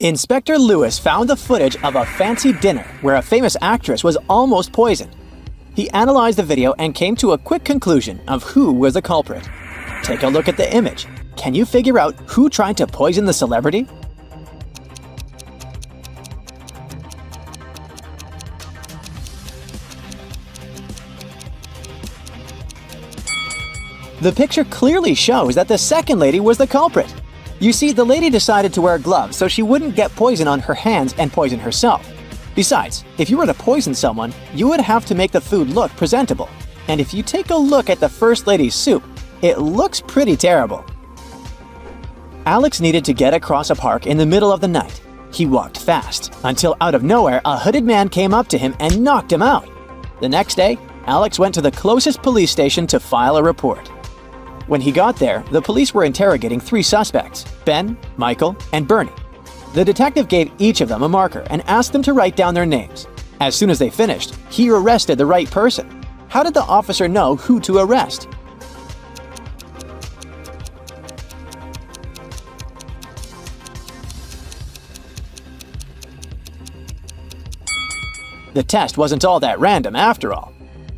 Inspector Lewis found the footage of a fancy dinner where a famous actress was almost poisoned. He analyzed the video and came to a quick conclusion of who was the culprit. Take a look at the image. Can you figure out who tried to poison the celebrity? The picture clearly shows that the second lady was the culprit. You see, the lady decided to wear gloves so she wouldn't get poison on her hands and poison herself. Besides, if you were to poison someone, you would have to make the food look presentable. And if you take a look at the First Lady's soup, it looks pretty terrible. Alex needed to get across a park in the middle of the night. He walked fast, until out of nowhere a hooded man came up to him and knocked him out. The next day, Alex went to the closest police station to file a report. When he got there, the police were interrogating 3 suspects, Ben, Michael, and Bernie. The detective gave each of them a marker and asked them to write down their names. As soon as they finished, he arrested the right person. How did the officer know who to arrest? The test wasn't all that random after all.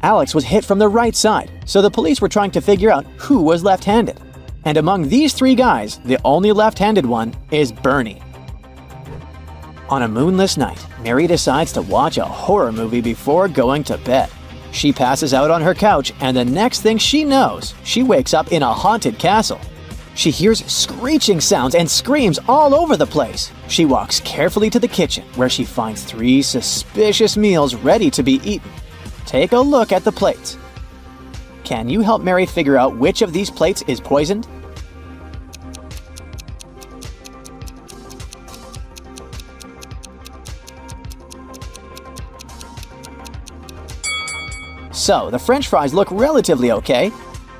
Alex was hit from the right side, so the police were trying to figure out who was left-handed. And among these 3 guys, the only left-handed one is Bernie. On a moonless night, Mary decides to watch a horror movie before going to bed. She passes out on her couch, and the next thing she knows, she wakes up in a haunted castle. She hears screeching sounds and screams all over the place. She walks carefully to the kitchen, where she finds 3 suspicious meals ready to be eaten. Take a look at the plates. Can you help Mary figure out which of these plates is poisoned? So, the French fries look relatively okay.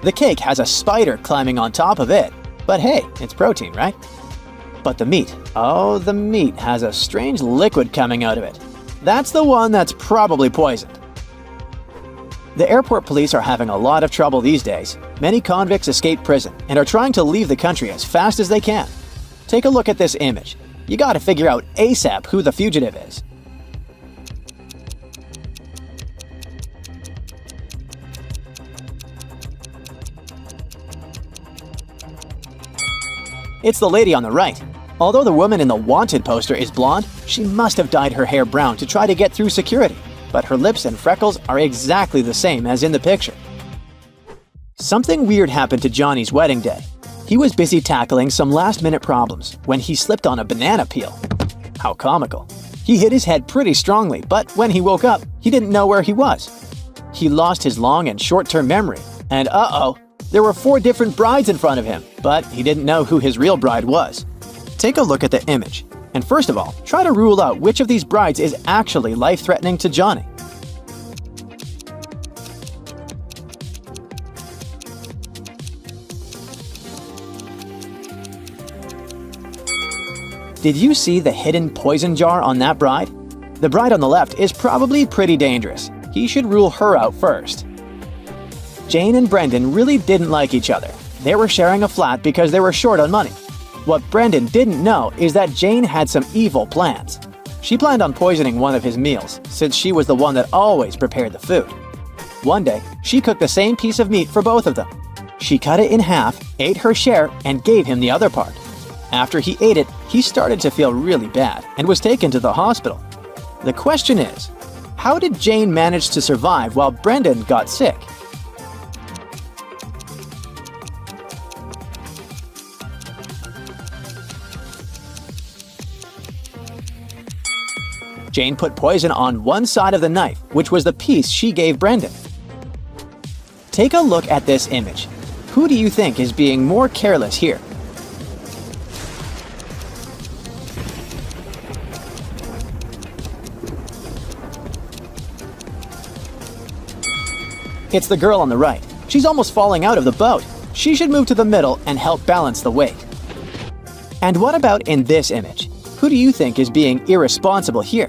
The cake has a spider climbing on top of it. But hey, it's protein, right? But the meat, oh, the meat has a strange liquid coming out of it. That's the one that's probably poisoned. The airport police are having a lot of trouble these days. Many convicts escape prison and are trying to leave the country as fast as they can. Take a look at this image. You gotta figure out ASAP who the fugitive is. It's the lady on the right. Although the woman in the wanted poster is blonde, she must have dyed her hair brown to try to get through security. But her lips and freckles are exactly the same as in the picture. Something weird happened to Johnny's wedding day. He was busy tackling some last-minute problems when he slipped on a banana peel. How comical. He hit his head pretty strongly, but when he woke up, he didn't know where he was. He lost his long and short-term memory, and there were 4 different brides in front of him, but he didn't know who his real bride was. Take a look at the image. And first of all, try to rule out which of these brides is actually life-threatening to Johnny. Did you see the hidden poison jar on that bride? The bride on the left is probably pretty dangerous. He should rule her out first. Jane and Brendan really didn't like each other. They were sharing a flat because they were short on money. What Brendan didn't know is that Jane had some evil plans. She planned on poisoning one of his meals, since she was the one that always prepared the food. One day, she cooked the same piece of meat for both of them. She cut it in half, ate her share, and gave him the other part. After he ate it, he started to feel really bad and was taken to the hospital. The question is, how did Jane manage to survive while Brendan got sick? Jane put poison on one side of the knife, which was the piece she gave Brendan. Take a look at this image. Who do you think is being more careless here? It's the girl on the right. She's almost falling out of the boat. She should move to the middle and help balance the weight. And what about in this image? Who do you think is being irresponsible here?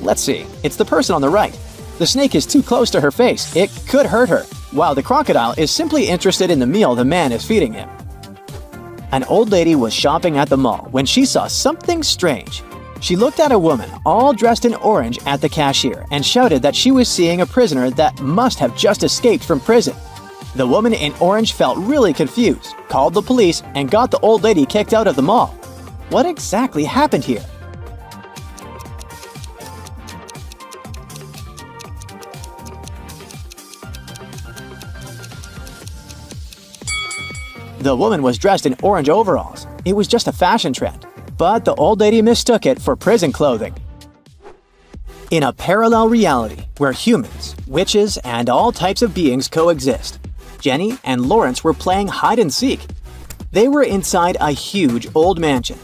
Let's see, it's the person on the right. The snake is too close to her face. It could hurt her, while the crocodile is simply interested in the meal the man is feeding him. An old lady was shopping at the mall when she saw something strange. She looked at a woman all dressed in orange at the cashier and shouted that she was seeing a prisoner that must have just escaped from prison. The woman in orange felt really confused, called the police, and got the old lady kicked out of the mall. What exactly happened here? The woman was dressed in orange overalls. It was just a fashion trend, but the old lady mistook it for prison clothing. In a parallel reality where humans, witches, and all types of beings coexist, Jenny and Lawrence were playing hide and seek. They were inside a huge old mansion.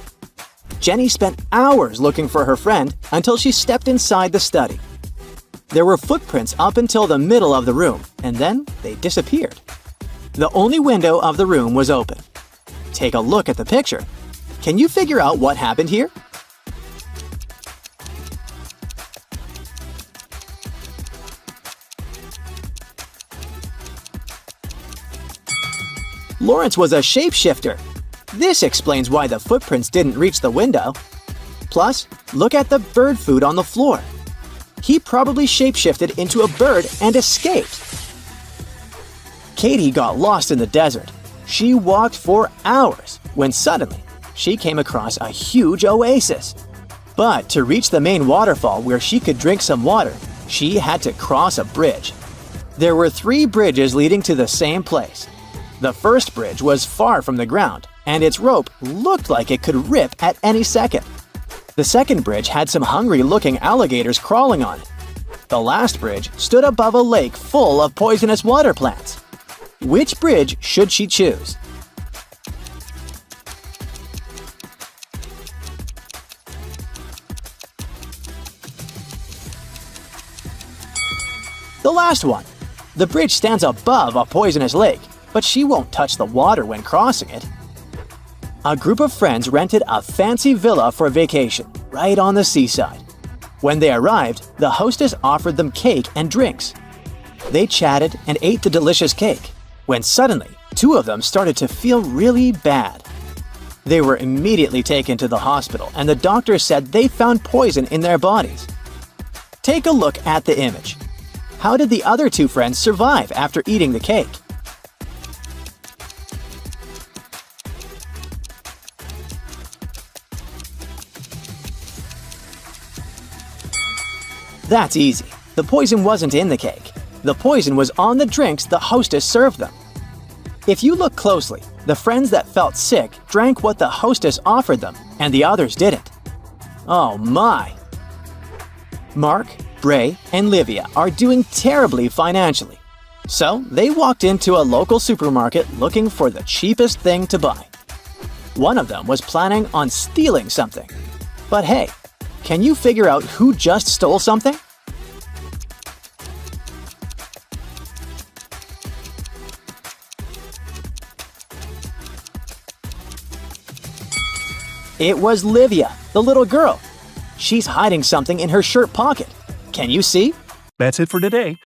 Jenny spent hours looking for her friend until she stepped inside the study. There were footprints up until the middle of the room, and then they disappeared. The only window of the room was open. Take a look at the picture. Can you figure out what happened here? Lawrence was a shapeshifter. This explains why the footprints didn't reach the window. Plus, look at the bird food on the floor. He probably shapeshifted into a bird and escaped. Katie got lost in the desert. She walked for hours when suddenly she came across a huge oasis. But to reach the main waterfall where she could drink some water, she had to cross a bridge. There were 3 bridges leading to the same place. The first bridge was far from the ground, and its rope looked like it could rip at any second. The second bridge had some hungry-looking alligators crawling on it. The last bridge stood above a lake full of poisonous water plants. Which bridge should she choose? The last one. The bridge stands above a poisonous lake, but she won't touch the water when crossing it. A group of friends rented a fancy villa for vacation, right on the seaside. When they arrived, the hostess offered them cake and drinks. They chatted and ate the delicious cake, when suddenly 2 of them started to feel really bad. They were immediately taken to the hospital, and the doctor said they found poison in their bodies. Take a look at the image. How did the other 2 friends survive after eating the cake? That's easy. The poison wasn't in the cake. The poison was on the drinks the hostess served them. If you look closely, the friends that felt sick drank what the hostess offered them, and the others didn't. Oh my! Mark, Bray, and Livia are doing terribly financially. So they walked into a local supermarket looking for the cheapest thing to buy. One of them was planning on stealing something. But hey, can you figure out who just stole something? It was Livia, the little girl. She's hiding something in her shirt pocket. Can you see? That's it for today.